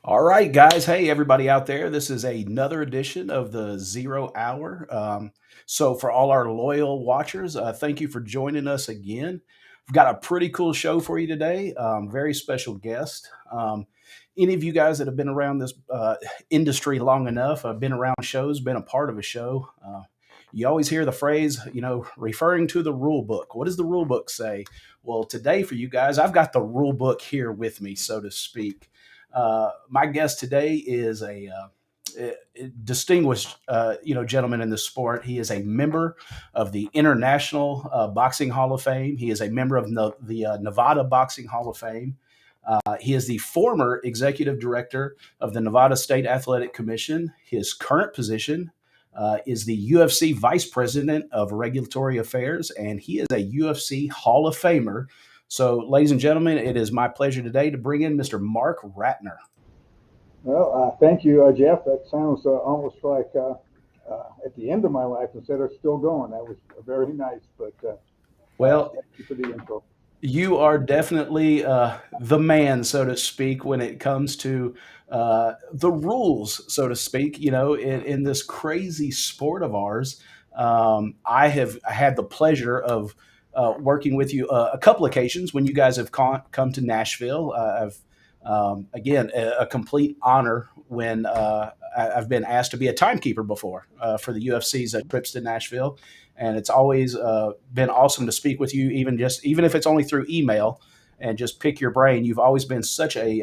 All right, guys. Hey, everybody out there. This is another edition of the Zero Hour. So, for all our loyal watchers, thank you for joining us again. We've got a pretty cool show for you today. Very special guest. Any of you guys that have been around this industry long enough, been around shows, been a part of a show, you always hear the phrase, referring to the rule book. What does the rule book say? Well, today for you guys, I've got the rule book here with me, so to speak. My guest today is a distinguished, gentleman in the sport. He is a member of the International Boxing Hall of Fame. He is a member of the Nevada Boxing Hall of Fame. He is the former executive director of the Nevada State Athletic Commission. His current position is the UFC Vice President of Regulatory Affairs, and he is a UFC Hall of Famer. So, ladies and gentlemen, it is my pleasure today to bring in Mr. Marc Ratner. Well, thank you, Jeff. That sounds almost like at the end of my life instead of still going. That was very nice, but Well, thank you for the intro. you are definitely the man, so to speak, when it comes to the rules, so to speak. In this crazy sport of ours, I have had the pleasure of working with you a couple occasions when you guys have come to Nashville. I've again a complete honor when I've been asked to be a timekeeper before for the UFC's trips to Nashville, and it's always been awesome to speak with you, even if it's only through email, and just pick your brain. You've always been such a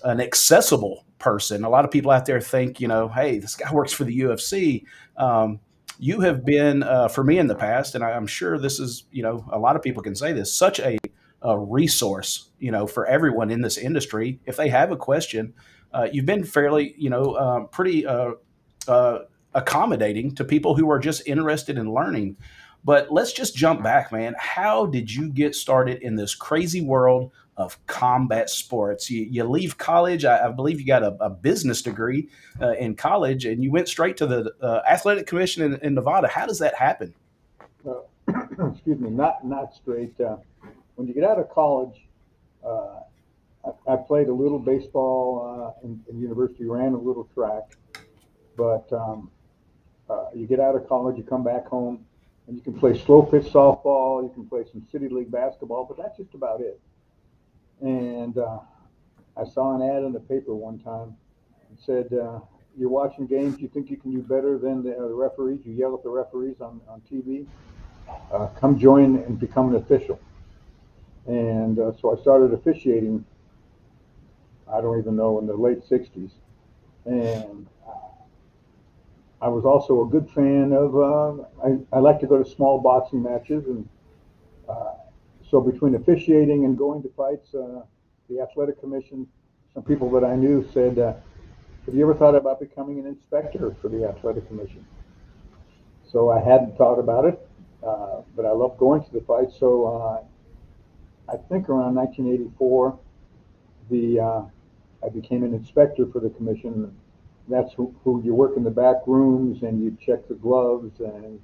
an accessible person. A lot of people out there think, hey, this guy works for the UFC. You have been for me in the past, and I'm sure this is, a lot of people can say this, such a resource, for everyone in this industry. If they have a question, you've been fairly, pretty uh, accommodating to people who are just interested in learning. But let's just jump back, man. How did you get started in this crazy world of combat sports? You leave college. I believe you got a business degree in college, and you went straight to the athletic commission in Nevada. How does that happen? Excuse me, not straight. When you get out of college, uh, I played a little baseball in university, ran a little track, but you get out of college, you come back home, and you can play slow pitch softball, you can play some city league basketball, but that's just about it. And I saw an ad in the paper one time. It said, "You're watching games. You think you can do better than the referees? You yell at the referees on TV. Come join and become an official." And so I started officiating. I don't even know, in the late '60s, and I was also a good fan of. I like to go to small boxing matches, and uh, so between officiating and going to fights, the athletic commission, some people that I knew said, "Have you ever thought about becoming an inspector for the athletic commission?" So I hadn't thought about it, but I love going to the fights. So I think around 1984, the I became an inspector for the commission. That's who you work in the back rooms and you check the gloves, and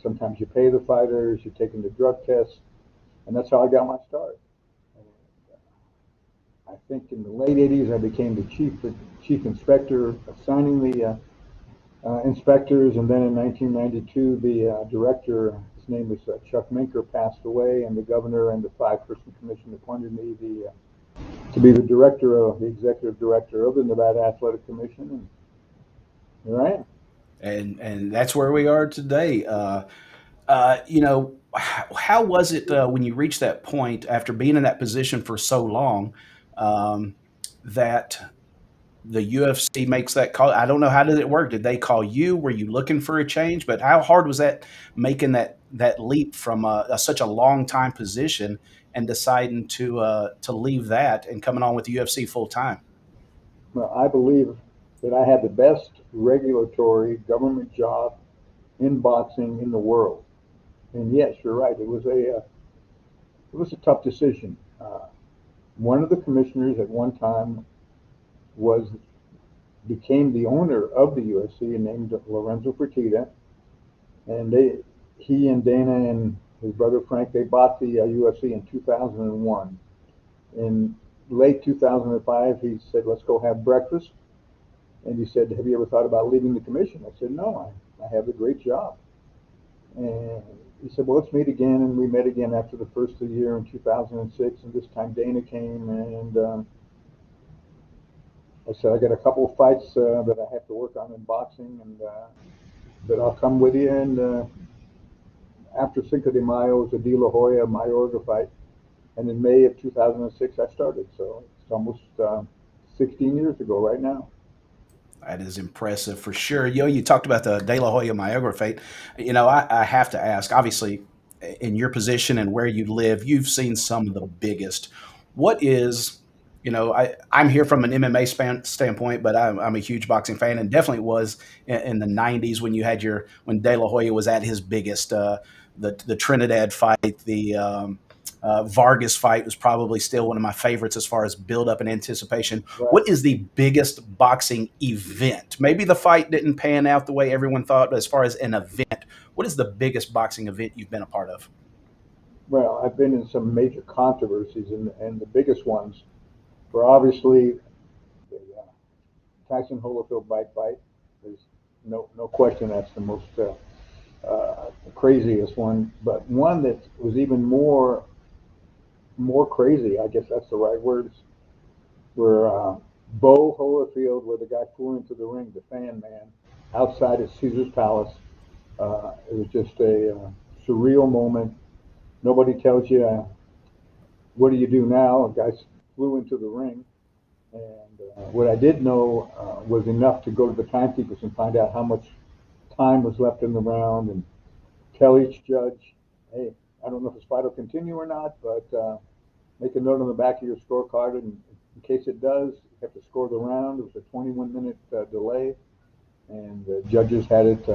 sometimes you pay the fighters, you're taking the drug tests, and that's how I got my start. And I think in the late '80s I became the chief inspector, assigning the inspectors, and then in 1992 the director, his name was Chuck Minker, passed away, and the governor and the five-person commission appointed me to be the executive director of the Nevada Athletic Commission, and here I am. And that's where we are today. How was it when you reached that point after being in that position for so long, um, that the UFC makes that call? I don't know, how did it work? Did they call you? Were you looking for a change? But how hard was that, making that leap from such a long time position and deciding to leave that and coming on with the UFC full time? Well, I believe that I had the best regulatory government job in boxing in the world. And yes, you're right. It was a tough decision. One of the commissioners at one time was became the owner of the UFC, named Lorenzo Fertitta, and he and Dana and his brother Frank, they bought the UFC in 2001. And late 2005, he said, "Let's go have breakfast." And he said, "Have you ever thought about leaving the commission?" I said, "No, I have a great job." And he said, "Well, let's meet again." And we met again after the first of the year in 2006. And this time Dana came, and I said, "I got a couple of fights that I have to work on in boxing, and that I'll come with you." And after Cinco de Mayo was a De La Hoya Mayorga fight. And in May of 2006, I started. So it's almost 16 years ago right now. That is impressive for sure. You talked about the De La Hoya Mayorga fate. I have to ask. Obviously, in your position and where you live, you've seen some of the biggest. What is, I'm here from an MMA standpoint, but I'm a huge boxing fan, and definitely was in the '90s when you had when De La Hoya was at his biggest. The Trinidad fight, the Vargas fight was probably still one of my favorites as far as build up and anticipation. Right. What is the biggest boxing event? Maybe the fight didn't pan out the way everyone thought, but as far as an event, what is the biggest boxing event you've been a part of? Well, I've been in some major controversies, and the biggest ones were obviously the Tyson Holyfield fight. There's no question that's the most craziest one. But one that was even more crazy, I guess that's the right words, where Bo Holyfield, where the guy flew into the ring, the fan man, outside at Caesar's Palace. It was just a surreal moment. Nobody tells you, what do you do now? A guy flew into the ring. And what I did know was enough to go to the timekeepers and find out how much time was left in the round and tell each judge, "Hey, I don't know if this fight will continue or not, but make a note on the back of your scorecard, and in case it does, you have to score the round." It was a 21-minute delay, and the judges had it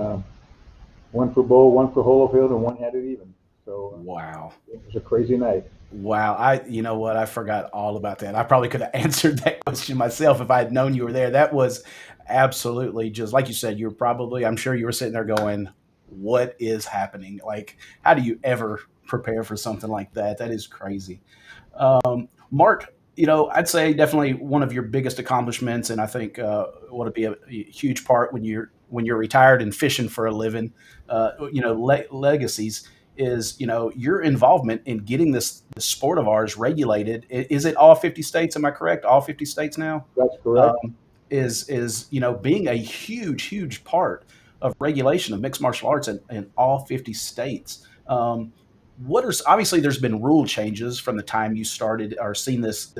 one for Bo, one for Holofield, and one had it even. So Wow. it was a crazy night. Wow, you know what? I forgot all about that. I probably could have answered that question myself if I had known you were there. That was absolutely just like you said. You're probably, I'm sure you were sitting there going, "What is happening? Like, how do you ever prepare for something like that? That is crazy." Mark, I'd say definitely one of your biggest accomplishments, and I think want to be a huge part when you're retired and fishing for a living. Legacies is your involvement in getting this sport of ours regulated. Is it all 50 states? Am I correct? All 50 states now? That's correct. um, is being a huge part of regulation of mixed martial arts in all 50 states. What are obviously there's been rule changes from the time you started or seen this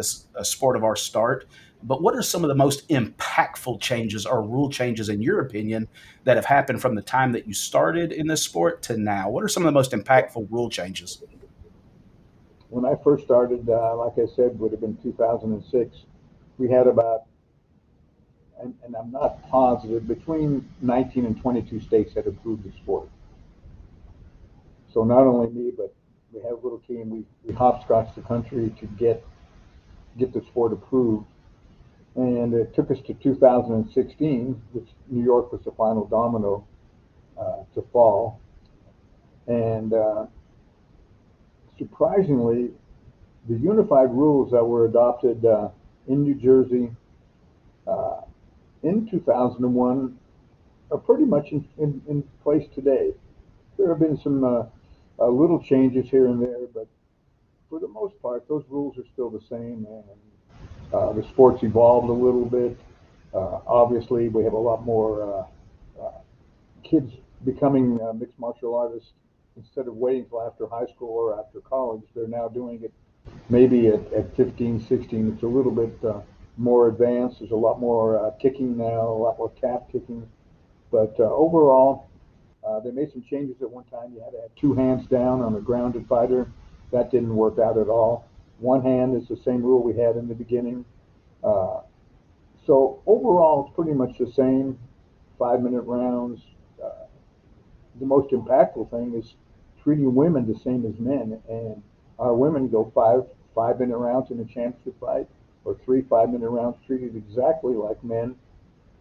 sport of ours start, but what are some of the most impactful changes or rule changes in your opinion that have happened from the time that you started in this sport to now? What are some of the most impactful rule changes? When I first started, like I said, would have been 2006. We had about, and I'm not positive, between 19 and 22 states had approved the sport. So not only me, but we had a little team. We hopscotched the country to get the sport approved, and it took us to 2016, which New York was the final domino to fall. And surprisingly, the unified rules that were adopted in New Jersey uh, in 2001 are pretty much in place today. There have been some little changes here and there, but for the most part, those rules are still the same, and the sport's evolved a little bit. Obviously, we have a lot more kids becoming mixed martial artists instead of waiting till after high school or after college. They're now doing it maybe at 15, 16. It's a little bit more advanced. There's a lot more kicking now, a lot more calf kicking. But overall, they made some changes at one time. You had to have two hands down on a grounded fighter. That didn't work out at all. One hand is the same rule we had in the beginning. Uh, so overall, it's pretty much the same. 5-minute rounds. Uh, the most impactful thing is treating women the same as men, and our women go 5-minute rounds in a championship fight, or 3 5-minute rounds treated exactly like men.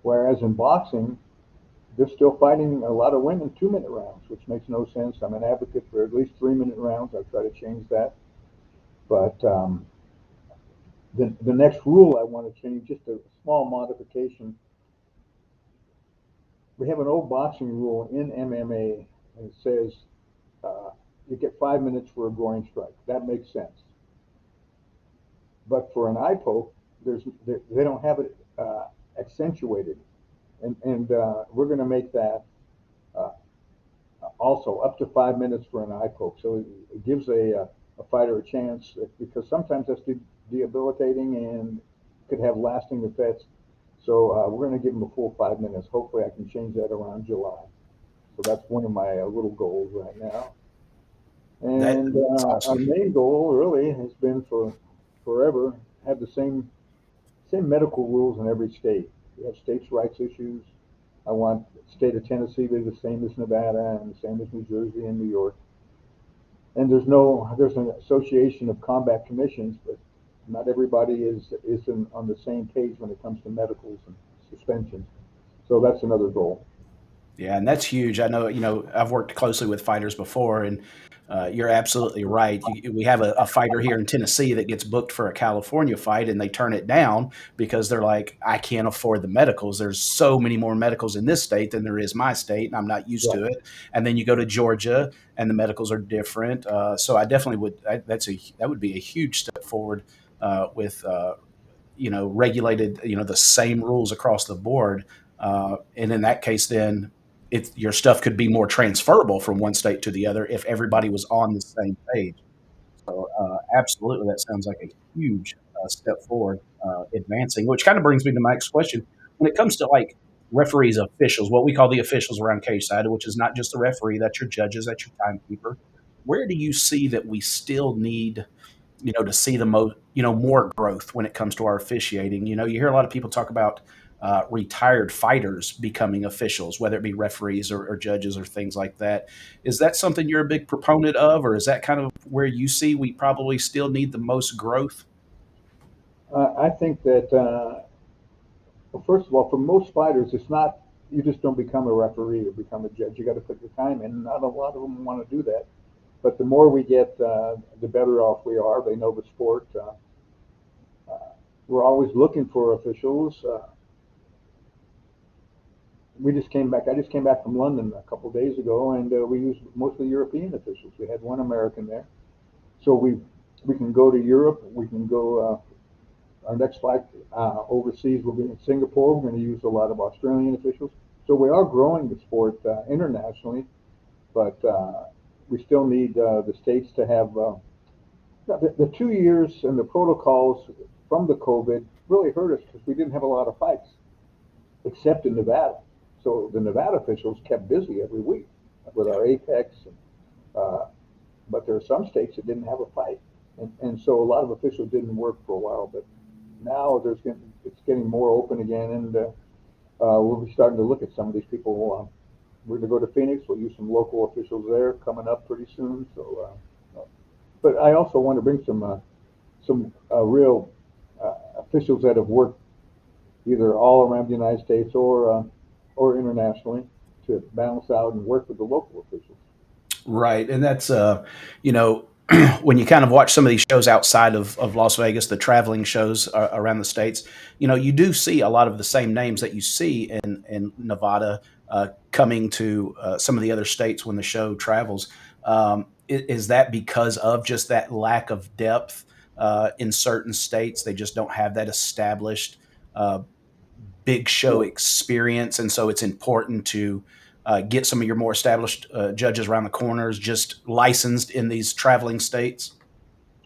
Whereas in boxing, they're still fighting a lot of women 2-minute rounds, which makes no sense. I'm an advocate for at least 3-minute rounds. I try to change that, but The next rule I want to change, just a small modification. We have an old boxing rule in MMA, and it says you get 5 minutes for a groin strike. That makes sense. But for an eye poke, they don't have it accentuated, and we're going to make that uh, also up to 5 minutes for an eye poke. So it gives a fighter a chance, because sometimes that's debilitating and could have lasting effects. So we're going to give them a full 5 minutes. Hopefully, I can change that around July. So that's one of my little goals right now. And That's our awesome. main goal really has been for forever have the same medical rules in every state. We have states' rights issues. I want the state of Tennessee to be the same as Nevada and the same as New Jersey and New York. And there's an association of combat commissions, but not everybody is on the same page when it comes to medicals and suspensions. So that's another goal. Yeah, and that's huge. I know, I've worked closely with fighters before, and you're absolutely right. We have a fighter here in Tennessee that gets booked for a California fight, and they turn it down because they're like, I can't afford the medicals. There's so many more medicals in this state than there is my state, and I'm not used Right. to it. And then you go to Georgia, and the medicals are different. So I definitely would. That would be a huge step forward with regulated, the same rules across the board. And in that case, then your stuff could be more transferable from one state to the other if everybody was on the same page. So absolutely, that sounds like a huge step forward, advancing. Which kind of brings me to my next question: when it comes to like referees, officials, what we call the officials around cage side, which is not just the referee, that's your judges, that's your timekeeper. Where do you see that we still need, to see the most, more growth when it comes to our officiating? You hear a lot of people talk about retired fighters becoming officials, whether it be referees or judges or things like that. Is that something you're a big proponent of, or is that kind of where you see we probably still need the most growth? I think that, well, first of all, for most fighters, it's not, you just don't become a referee or become a judge. You got to put your time in. Not a lot of them want to do that. But the more we get, the better off we are. They know the sport. Uh, we're always looking for officials. We just came back. I just came back from London a couple of days ago, and we used mostly European officials. We had one American there, so we can go to Europe. We can go. Our next flight overseas will be in Singapore. We're going to use a lot of Australian officials. So we are growing the sport internationally, but we still need the states to have the 2 years and the protocols from the COVID really hurt us because we didn't have a lot of fights, except in Nevada. So the Nevada officials kept busy every week with our Apex, uh, but there are some states that didn't have a fight, and so a lot of officials didn't work for a while. But now it's getting more open again, and we'll be starting to look at some of these people. We're going to go to Phoenix. We'll use some local officials there coming up pretty soon. So, but I also want to bring some real officials that have worked either all around the United States or internationally to balance out and work with the local officials. Right, and that's you know, when you kind of watch some of these shows outside of Las Vegas, the traveling shows around the states, you do see a lot of the same names that you see in Nevada coming to some of the other states when the show travels. Is that because of just that lack of depth in certain states? They just don't have that established uh, big show Well, experience, and so it's important to get some of your more established judges around the corners just licensed in these traveling states.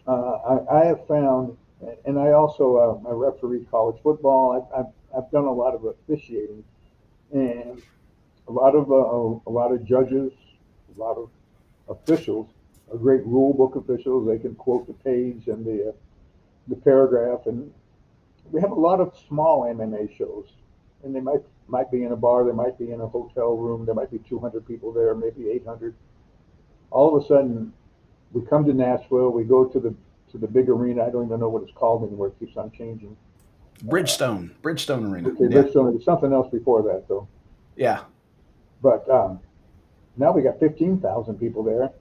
I have found, and I also I referee college football. I've done a lot of officiating, and a lot of judges, a lot of officials are great rule book officials. They can quote the page and the paragraph, and we have a lot of small MMA shows, and they might be in a bar, they might be in a hotel room, there might be 200 people there, maybe 800. All of a sudden, we come to Nashville, we go to the big arena. I don't even know what it's called anymore. It keeps on changing. Uh, Bridgestone Arena. okay, Yeah, Bridgestone. There's something else before that though. yeah. But now we got 15,000 people there,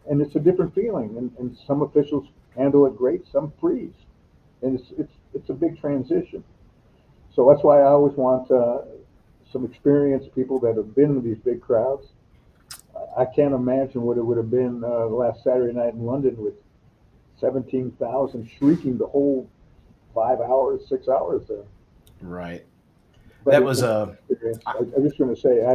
and it's a different feeling. And some officials handle it great, some freeze. and it's a big transition. So that's why I always want some experienced people that have been in these big crowds. I can't imagine what it would have been last Saturday night in London with 17,000 shrieking the whole 5 hours, 6 hours there. Right. But That it's was an a experience. I'm just going to say,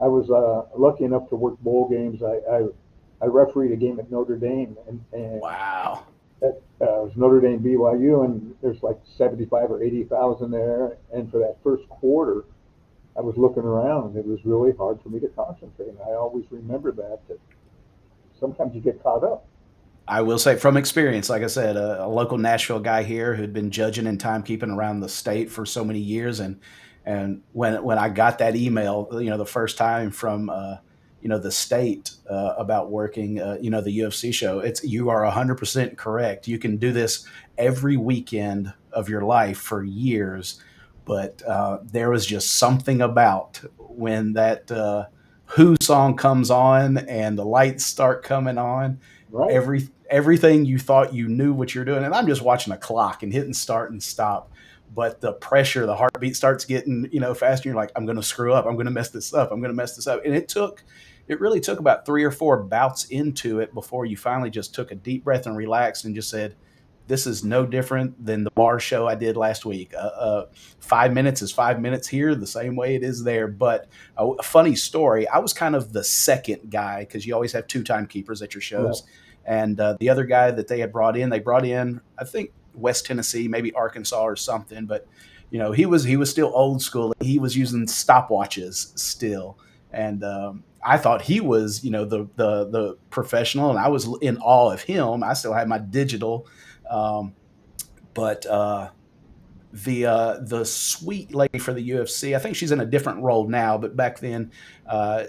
I was lucky enough to work bowl games. I refereed a game at Notre Dame, and wow. that was Notre Dame BYU, and there's like 75 or 80,000 there. And for that first quarter, I was looking around, and it was really hard for me to concentrate. And I always remember that sometimes you get caught up. I will say from experience, like I said, a local Nashville guy here who'd been judging and timekeeping around the state for so many years, and when I got that email, the first time from the state about working, the UFC show, it's you are 100% correct. You can do this every weekend of your life for years, but there was just something about when that Who song comes on and the lights start coming on Right. everything you thought you knew what you're doing. And I'm just watching a clock and hitting start and stop. But the pressure, the heartbeat starts getting, faster. You're like, I'm going to screw up. I'm going to mess this up. I'm going to mess this up. And it really took about 3 or 4 bouts into it before you finally just took a deep breath and relaxed and just said, this is no different than the bar show I did last week. 5 minutes is 5 minutes here, the same way it is there. But a funny story, I was kind of the second guy because you always have two timekeepers at your Right. shows. And the other guy that they had they brought in, I think West Tennessee, maybe Arkansas or something. But he was still old school. He was using stopwatches still, and I thought he was the professional, and I was in awe of him. I still had my digital, um, but the sweet lady for the UFC. I think she's in a different role now, but back then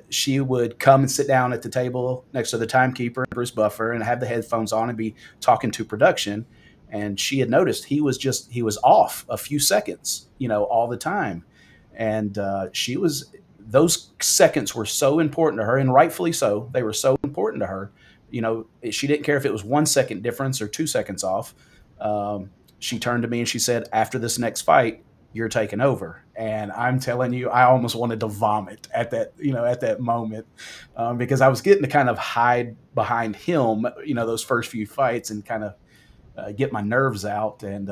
she would come and sit down at the table next to the timekeeper, Bruce Buffer, and have the headphones on and be talking to production. And she had noticed he was off a few seconds, all the time, and she was those seconds were so important to her, and rightfully so. They were so important to her. She didn't care if it was 1 second difference or 2 seconds off. She turned to me and she said, "After this next fight, you're taking over." And I'm telling you, I almost wanted to vomit at that moment, because I was getting to kind of hide behind him, those first few fights and kind of get my nerves out. And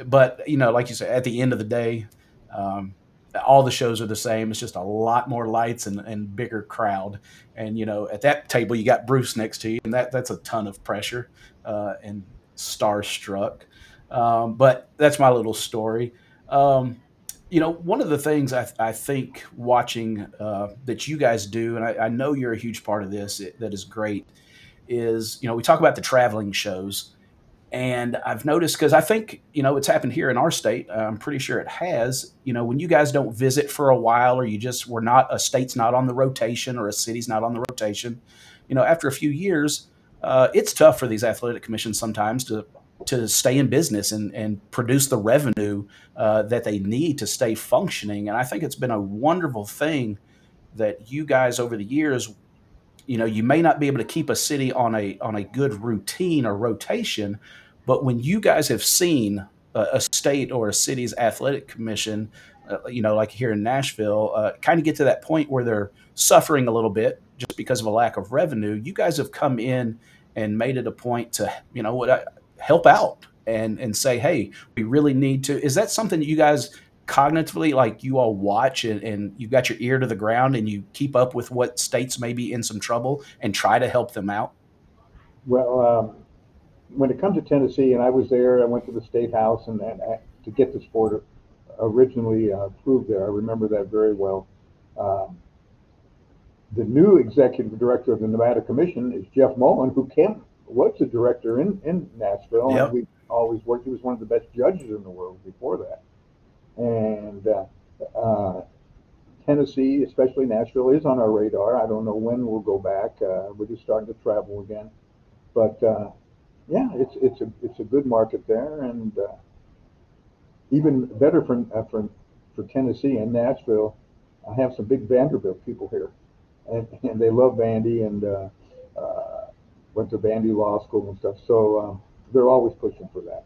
but like you said, at the end of the day, um, all the shows are the same. It's just a lot more lights and bigger crowd. And at that table, you got Bruce next to you, and that's a ton of pressure and starstruck. But that's my little story. One of the things I think watching that you guys do, and I know you're a huge part of this, that is great, is we talk about the traveling shows, and I've noticed because I think, it's happened here in our state. I'm pretty sure it has. When you guys don't visit for a while, or we're not, a state's not on the rotation or a city's not on the rotation, after a few years, it's tough for these athletic commissions sometimes to stay in business and produce the revenue that they need to stay functioning. And I think it's been a wonderful thing that you guys over the years, you may not be able to keep a city on a good routine or rotation, but when you guys have seen a state or a city's athletic commission, like here in Nashville, kind of get to that point where they're suffering a little bit just because of a lack of revenue, you guys have come in and made it a point to, help out and say, hey, we really need to. Is that something that you guys cognitively, like, you all watch and you've got your ear to the ground and you keep up with what states may be in some trouble and try to help them out? Well, when it comes to Tennessee, and I was there, I went to the state house to get the sport originally approved there. I remember that very well. Um, the new executive director of the Nevada Commission is Jeff Mullen, who was the director in Nashville, and Yep. we always worked. He was one of the best judges in the world before that. And Tennessee, especially Nashville, is on our radar. I don't know when we'll go back. We're just starting to travel again, but yeah, it's a good market there, and even better for Tennessee and Nashville. I have some big Vanderbilt people here, and they love Vandy and went to Vandy Law School and stuff. So they're always pushing for that.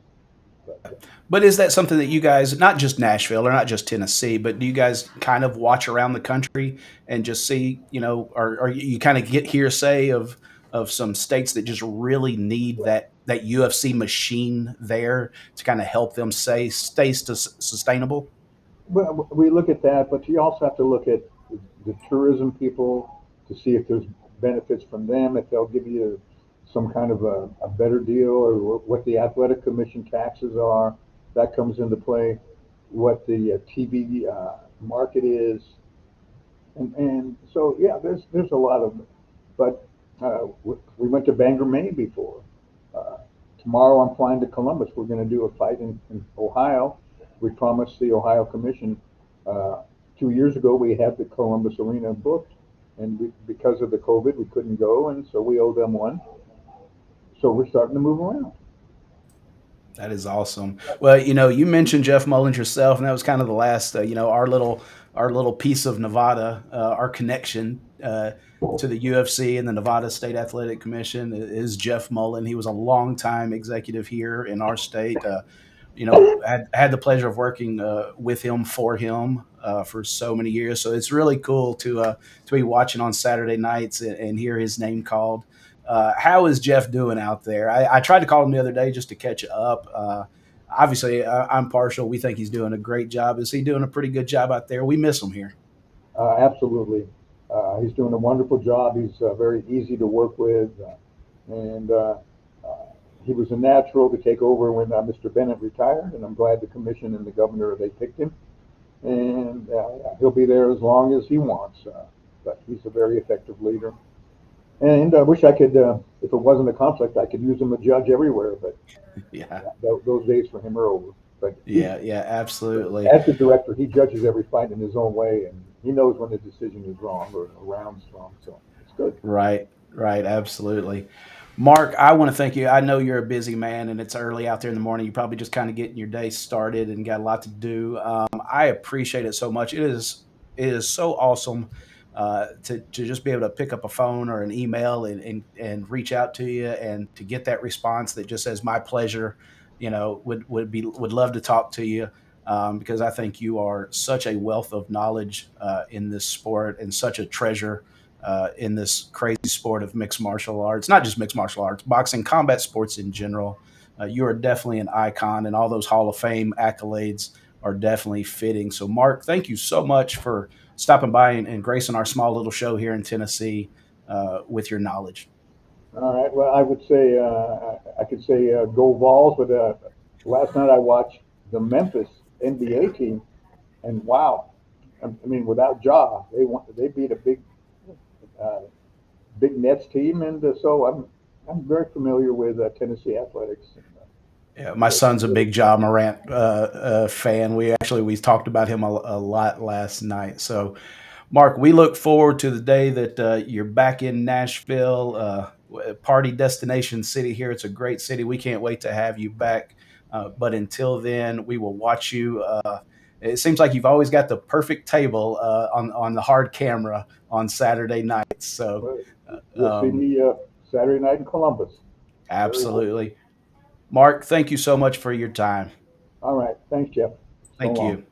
But But is that something that you guys, not just Nashville or not just Tennessee, but do you guys kind of watch around the country and just see, or you kind of get hearsay of some states that just really need that UFC machine there to kind of help them stay sustainable? well, we look at that, but you also have to look at the tourism people to see if there's benefits from them, if they'll give you some kind of a better deal, or what the athletic commission taxes are. That comes into play. What the TV market is, and so yeah, there's a lot of, but we went to Bangor, Maine before. Uh, Tomorrow I'm flying to Columbus. We're going to do a fight in Ohio. We promised the Ohio Commission 2 years ago we had the Columbus Arena booked, and because of the COVID we couldn't go, and so we owe them one. So we're starting to move around. That is awesome. Well, you mentioned Jeff Mullins yourself, and that was kind of the last, our little piece of Nevada, our connection to the UFC and the Nevada State Athletic Commission is Jeff Mullen. He was a longtime executive here in our state. Had the pleasure of working with him for so many years. So it's really cool to be watching on Saturday nights and hear his name called. How is Jeff doing out there? I tried to call him the other day just to catch up. Obviously, I'm partial. We think he's doing a great job. Is he doing a pretty good job out there? We miss him here. Absolutely. He's doing a wonderful job. He's very easy to work with, and he was a natural to take over when Mr. Bennett retired, and I'm glad the commission and the governor they picked him, and he'll be there as long as he wants. But he's a very effective leader, and I wish I could, if it wasn't a conflict, I could use him a judge everywhere. But Yeah, those days for him are over. But he, yeah, yeah, absolutely. as the director, he judges every fight in his own way, and he knows when the decision is wrong or a round's wrong. So it's good. Right, right, absolutely. Mark, I want to thank you. I know you're a busy man and it's early out there in the morning. You probably just kind of getting your day started and got a lot to do. I appreciate it so much. It is so awesome to just be able to pick up a phone or an email and reach out to you and to get that response that just says my pleasure. Would love to talk to you because I think you are such a wealth of knowledge in this sport and such a treasure in this crazy sport of mixed martial arts, not just mixed martial arts, boxing, combat sports in general. You are definitely an icon, and all those Hall of Fame accolades are definitely fitting. So, Mark, thank you so much for stopping by and gracing our small little show here in Tennessee with your knowledge. All right. Well, I would say I could say go Vols, but last night I watched the Memphis NBA team, and wow, I mean, without Ja, they beat a uh, big Nets team, and so I'm very familiar with Tennessee athletics. And, Yeah, my son's a big Ja Morant fan. We talked about him a lot last night. So Mark, we look forward to the day that you're back in Nashville, party destination city here. It's a great city. We can't wait to have you back. But until then, we will watch you. It seems like you've always got the perfect table on the hard camera on Saturday nights. So, well, you'll see um, me Saturday night in Columbus. Very happy. absolutely. Mark, thank you so much for your time. All right. Thanks, Jeff. So Thank long. you.